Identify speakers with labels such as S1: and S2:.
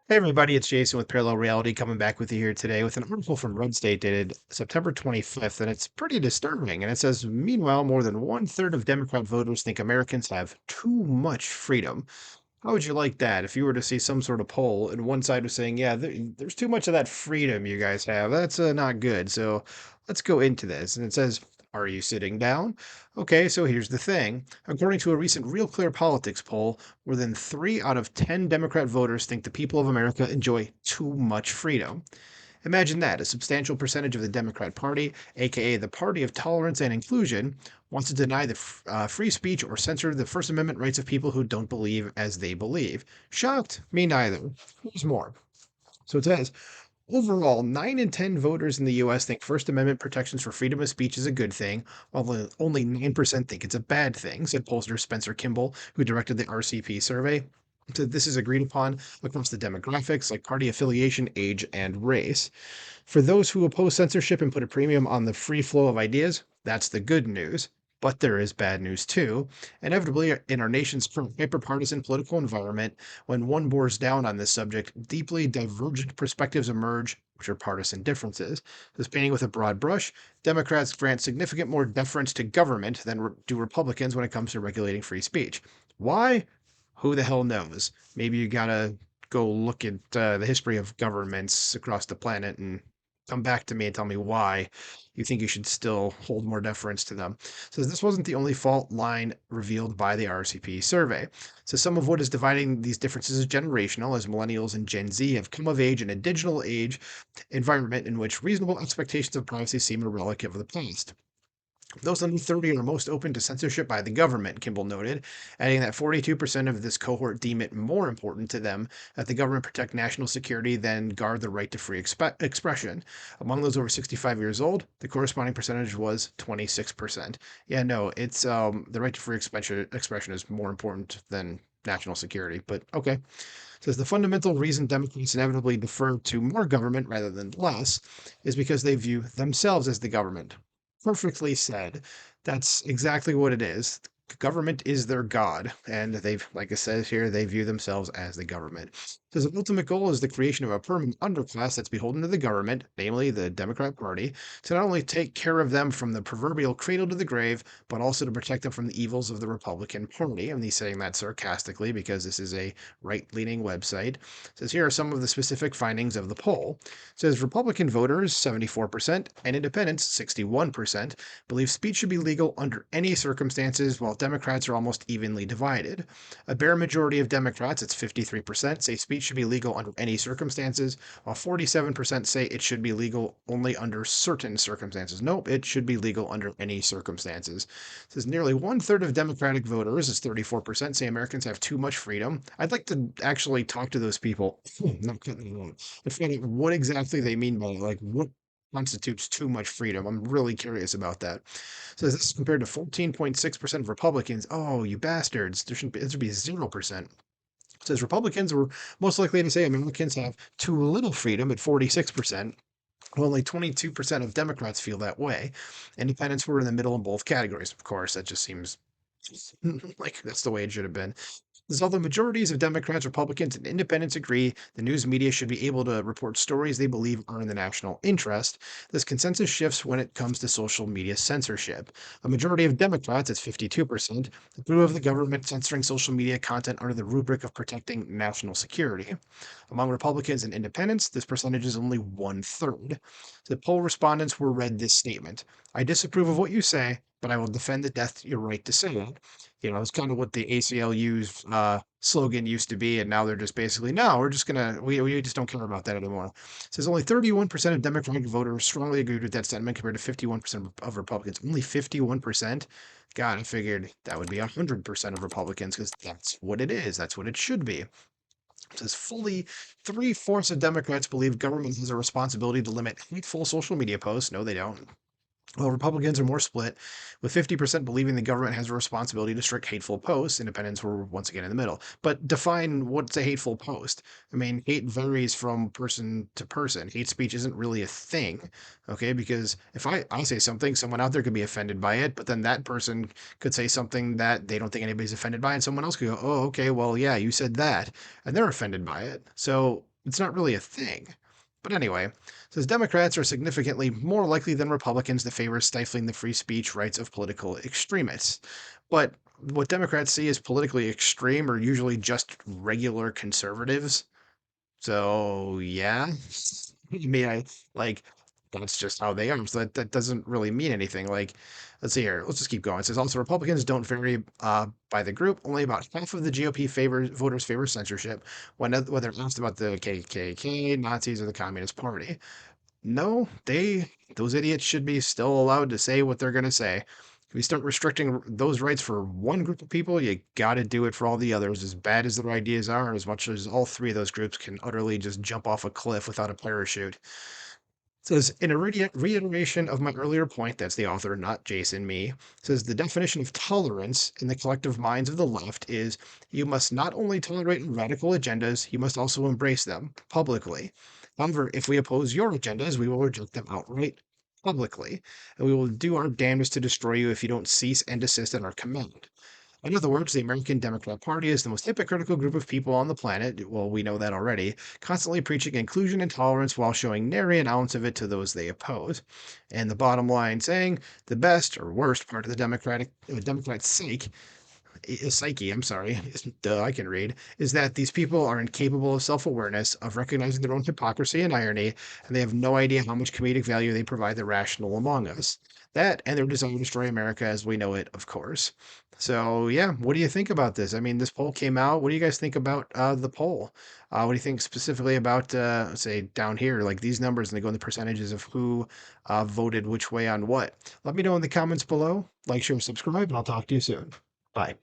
S1: Hey everybody, it's Jason with Parallel Reality coming back with you here today with an article from Red State dated September 25th, and it's pretty disturbing. And it says, meanwhile, more than one-third of Democrat voters think Americans have too much freedom. How would you like that if you were to see some sort of poll and one side was saying, yeah, there's too much of that freedom you guys have. That's not good. So let's go into this. And it says, are you sitting down? Okay, so here's the thing. According to a recent Real Clear Politics poll, more than 3 out of 10 Democrat voters think the people of America enjoy too much freedom. Imagine that a substantial percentage of the Democrat Party, aka the party of tolerance and inclusion, wants to deny the free speech or censor the First Amendment rights of people who don't believe as they believe. Shocked? Me neither. Here's more. So it says, overall, 9 in 10 voters in the US think First Amendment protections for freedom of speech is a good thing, while only 9% think it's a bad thing, said pollster Spencer Kimball, who directed the RCP survey. So this is agreed upon across the demographics like party affiliation, age, and race. For those who oppose censorship and put a premium on the free flow of ideas, that's the good news. But there is bad news too. Inevitably, in our nation's current hyperpartisan political environment, when one bores down on this subject, deeply divergent perspectives emerge, which are partisan differences. This painting with a broad brush, Democrats grant significant more deference to government than do Republicans when it comes to regulating free speech. Why? Who the hell knows? Maybe you gotta go look at the history of governments across the planet and come back to me and tell me why you think you should still hold more deference to them. So this wasn't the only fault line revealed by the RCP survey. So some of what is dividing these differences is generational, as millennials and Gen Z have come of age in a digital age environment in which reasonable expectations of privacy seem a relic of the past. Those under 30 are most open to censorship by the government, Kimball noted, adding that 42% of this cohort deem it more important to them that the government protect national security than guard the right to free expression. Among those over 65 years old, the corresponding percentage was 26%. Yeah, no, it's the right to free expression is more important than national security, but okay. It says the fundamental reason Democrats inevitably defer to more government rather than less is because they view themselves as the government. Perfectly said. That's exactly what it is. Government is their god, and they've, like it says here, they view themselves as the government. So the ultimate goal is the creation of a permanent underclass that's beholden to the government, namely the Democrat Party, to not only take care of them from the proverbial cradle to the grave, but also to protect them from the evils of the Republican Party. And he's saying that sarcastically because this is a right-leaning website. It says here are some of the specific findings of the poll. It says Republican voters, 74%, and independents, 61%, believe speech should be legal under any circumstances, while Democrats are almost evenly divided. A bare majority of Democrats, it's 53%, say speech should be legal under any circumstances, while 47% say it should be legal only under certain circumstances. Nope, it should be legal under any circumstances. It says nearly one-third of Democratic voters, is 34%, say Americans have too much freedom. I'd like to actually talk to those people. Not kidding. And find out what exactly they mean by it. Like, what constitutes too much freedom? I'm really curious about that. So this is compared to 14.6% of Republicans. Oh, you bastards. There should be 0%. It says Republicans were most likely to say Americans have too little freedom at 46%. Only 22% of Democrats feel that way. Independents were in the middle in both categories. Of course, that just seems like that's the way it should have been. As although majorities of Democrats, Republicans, and independents agree the news media should be able to report stories they believe are in the national interest, this consensus shifts when it comes to social media censorship. A majority of Democrats, it's 52%, approve of the government censoring social media content under the rubric of protecting national security. Among Republicans and independents, this percentage is only one-third. The poll respondents were read this statement: I disapprove of what you say, but I will defend to death your right to say it. It's kind of what the ACLU's slogan used to be, and now they're just basically, no, we're just gonna, we just don't care about that anymore. It says only 31% of Democratic voters strongly agreed with that sentiment compared to 51% of Republicans. Only 51%? God, I figured that would be 100% of Republicans because that's what it is. That's what it should be. It says fully three-fourths of Democrats believe government has a responsibility to limit hateful social media posts. No, they don't. Well, Republicans are more split, with 50% believing the government has a responsibility to restrict hateful posts. Independents were once again in the middle. But define what's a hateful post. I mean, hate varies from person to person. Hate speech isn't really a thing, okay? Because if I say something, someone out there could be offended by it, but then that person could say something that they don't think anybody's offended by, and someone else could go, oh, okay, well, yeah, you said that, and they're offended by it. So It's not really a thing. But anyway, it says Democrats are significantly more likely than Republicans to favor stifling the free speech rights of political extremists. But what Democrats see as politically extreme are usually just regular conservatives. So yeah, I mean, I like that's just how they are. So that doesn't really mean anything. Like, let's see here. Let's just keep going. It says also Republicans don't vary by the group. Only about half of the GOP voters favor censorship whether asked about the KKK, Nazis, or the Communist Party. No, those idiots should be still allowed to say what they're going to say. If we start restricting those rights for one group of people, you got to do it for all the others, as bad as their ideas are, and as much as all three of those groups can utterly just jump off a cliff without a parachute. Says, in a reiteration of my earlier point, that's the author, not Jason, me, says the definition of tolerance in the collective minds of the left is you must not only tolerate radical agendas, you must also embrace them publicly. However, if we oppose your agendas, we will reject them outright publicly, and we will do our damnedest to destroy you if you don't cease and desist at our command. In other words, the American Democrat Party is the most hypocritical group of people on the planet. Well, we know that already, constantly preaching inclusion and tolerance while showing nary an ounce of it to those they oppose. And the bottom line saying the best or worst part of the Democrats' psyche, I'm sorry, duh, I can read, is that these people are incapable of self awareness, of recognizing their own hypocrisy and irony, and they have no idea how much comedic value they provide the rational among us. That and their desire to destroy America as we know it, of course. So, yeah, what do you think about this? I mean, this poll came out. What do you guys think about the poll? What do you think specifically about, say, down here, like these numbers, and they go in the percentages of who voted which way on what? Let me know in the comments below. Like, share, subscribe, and I'll talk to you soon. Bye.